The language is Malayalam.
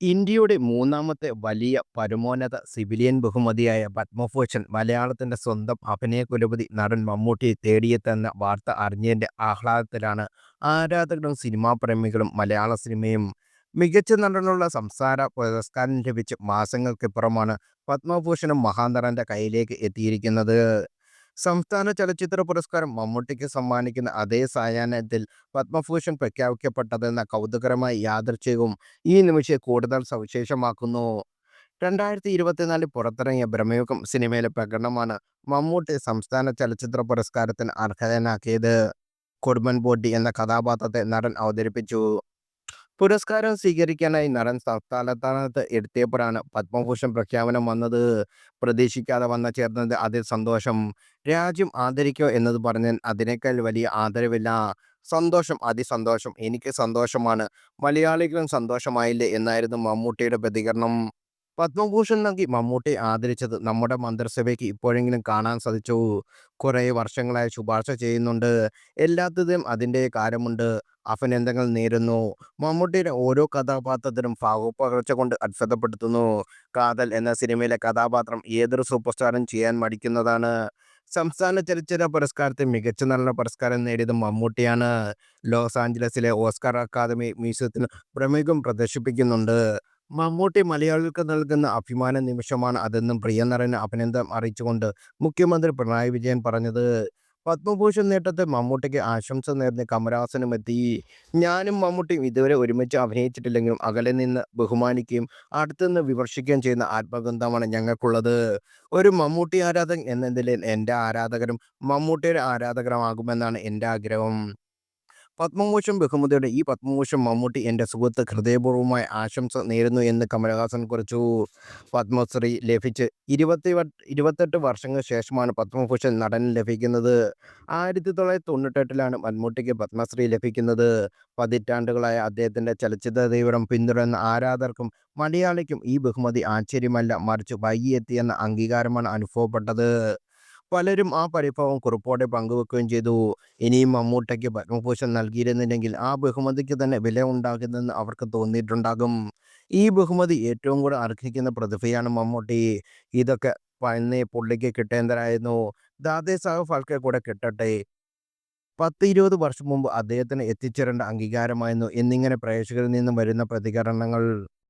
ഇന്ത്യയുടെ മൂന്നാമത്തെ വലിയ പരമോന്നത സിവിലിയൻ ബഹുമതിയായ പത്മഭൂഷൺ മലയാളത്തിന്റെ സ്വന്തം അഭിനയകുലപതി നടൻ മമ്മൂട്ടി തേടിയെത്തുന്ന വാർത്ത അറിഞ്ഞതിന്റെ ആഹ്ലാദത്തിലാണ് ആരാധകരും സിനിമാ പ്രേമികളും. മലയാള സിനിമയും മികച്ച നടനുള്ള സംസ്ഥാന പുരസ്കാരം ലഭിച്ച് മാസങ്ങൾക്കിപ്പുറമാണ് പത്മഭൂഷണും മഹാനടന്റെ കയ്യിലേക്ക് എത്തിയിരിക്കുന്നത്. സംസ്ഥാന ചലച്ചിത്ര പുരസ്കാരം മമ്മൂട്ടിക്ക് സമ്മാനിക്കുന്ന അതേ സായാഹ്നത്തിൽ പത്മഭൂഷൺ പ്രഖ്യാപിക്കപ്പെട്ടതെന്ന കൗതുകരമായ യാദൃച്ഛികവും ഈ നിമിഷം കൂടുതൽ സവിശേഷമാക്കുന്നു. 2024 പുറത്തിറങ്ങിയ ബ്രഹ്മയുഗം സിനിമയിലെ പ്രകടനമാണ് മമ്മൂട്ടി സംസ്ഥാന ചലച്ചിത്ര പുരസ്കാരത്തിന് അർഹനാക്കിയത്. കൊടുമൺ പോറ്റി എന്ന കഥാപാത്രത്തെ നടൻ അവതരിപ്പിച്ചു. പുരസ്കാരം സ്വീകരിക്കാനായി നടൻ സംസ്ഥാനത്ത് എത്തിയപ്പോഴാണ് പത്മഭൂഷൺ പ്രഖ്യാപനം വന്നത്. പ്രതീക്ഷിക്കാതെ വന്ന ചേർന്നത് അതിൽ സന്തോഷം. രാജ്യം ആദരിക്കുക എന്നത് പറഞ്ഞാൽ അതിനേക്കാൾ വലിയ ആദരവില്ല. സന്തോഷം, അതിസന്തോഷം. എനിക്ക് സന്തോഷമാണ്, മലയാളികളും സന്തോഷമായില്ലേ എന്നായിരുന്നു മമ്മൂട്ടിയുടെ പ്രതികരണം. പത്മഭൂഷൺ നൽകി മമ്മൂട്ടിയെ ആദരിച്ചത് നമ്മുടെ മന്ത്രിസഭയ്ക്ക് ഇപ്പോഴെങ്കിലും കാണാൻ സാധിച്ചു. കുറേ വർഷങ്ങളായി ശുപാർശ ചെയ്യുന്നുണ്ട്. എല്ലാത്തിനും അതിൻ്റെ കാര്യമുണ്ട്. അഭിനന്ദനങ്ങൾ നേരുന്നു. മമ്മൂട്ടിയുടെ ഓരോ കഥാപാത്രത്തിനും ഭാവപ്പകർച്ച കൊണ്ട് അത്ഭുതപ്പെടുത്തുന്നു. കാതൽ എന്ന സിനിമയിലെ കഥാപാത്രം ഏതൊരു സൂപ്പർ സ്റ്റാറും ചെയ്യാൻ മടിക്കുന്നതാണ്. സംസ്ഥാന ചലച്ചിത്ര പുരസ്കാരത്തിൽ മികച്ച നടനുള്ള പുരസ്കാരം നേടിയത് മമ്മൂട്ടിയാണ്. ലോസ് ആഞ്ചലസിലെ ഓസ്കാർ അക്കാദമി മ്യൂസിയത്തിൽ പ്രമുഖം പ്രദർശിപ്പിക്കുന്നുണ്ട്. മമ്മൂട്ടി മലയാളികൾക്ക് നൽകുന്ന അഭിമാന നിമിഷമാണ് അതെന്നും പ്രിയ നടന് അഭിനന്ദനം അറിയിച്ചുകൊണ്ട് മുഖ്യമന്ത്രി പിണറായി വിജയൻ പറഞ്ഞത്. പത്മഭൂഷൺ നേട്ടത്തിൽ മമ്മൂട്ടിക്ക് ആശംസ നേർന്ന് കമലഹാസനും എത്തി. ഞാനും മമ്മൂട്ടിയും ഇതുവരെ ഒരുമിച്ച് അഭിനയിച്ചിട്ടില്ലെങ്കിലും അകലെ നിന്ന് ബഹുമാനിക്കുകയും അടുത്തുനിന്ന് വിമർശിക്കുകയും ചെയ്യുന്ന ആത്മബന്ധമാണ് ഞങ്ങൾക്കുള്ളത്. ഒരു മമ്മൂട്ടി ആരാധകൻ എന്ന നിലയിൽ എൻ്റെ ആരാധകരും മമ്മൂട്ടിയുടെ ആരാധകരാകുമെന്നാണ് എൻ്റെ ആഗ്രഹം. പത്മഭൂഷൺ മമ്മൂട്ടി എൻ്റെ സുഹൃത്ത് ഹൃദയപൂർവ്വമായ ആശംസ നേരുന്നു എന്ന് കമലഹാസൻ കുറിച്ചു. പത്മശ്രീ ലഭിച്ച് 28 വർഷങ്ങൾക്ക് ശേഷമാണ് പത്മഭൂഷൺ നടന് ലഭിക്കുന്നത്. 1998 മമ്മൂട്ടിക്ക് പത്മശ്രീ ലഭിക്കുന്നത്. പതിറ്റാണ്ടുകളായ അദ്ദേഹത്തിൻ്റെ ചലച്ചിത്ര തീവ്രം പിന്തുടരുന്ന ആരാധകർക്കും മലയാളിക്കും ഈ ബഹുമതി ആശ്ചര്യമല്ല, മറിച്ച് വൈകിയെത്തിയെന്ന അംഗീകാരമാണ് അനുഭവപ്പെട്ടത്. പലരും ആ പരിഭവം കുറിപ്പോടെ പങ്കുവെക്കുകയും ചെയ്തു. ഇനിയും മമ്മൂട്ടിക്ക് പത്മഭൂഷൺ നൽകിയിരുന്നില്ലെങ്കിൽ ആ ബഹുമതിക്ക് തന്നെ വില ഉണ്ടാകുമെന്ന് അവർക്ക് തോന്നിയിട്ടുണ്ടാകും. ഈ ബഹുമതി ഏറ്റവും കൂടുതൽ അർഹിക്കുന്ന പ്രതിഭയാണ് മമ്മൂട്ടി. ഇതൊക്കെ പന്നേ പുള്ളിക്ക് കിട്ടേണ്ടതായിരുന്നു. ദാദേ സാഹേബ് ഫാൽക്കെ കൂടെ കിട്ടട്ടെ. 10-20 വർഷം മുമ്പ് അദ്ദേഹത്തിന് എത്തിച്ചേരേണ്ട അംഗീകാരമായിരുന്നു എന്നിങ്ങനെ പ്രേക്ഷകരിൽ നിന്നും വരുന്ന പ്രതികരണങ്ങൾ.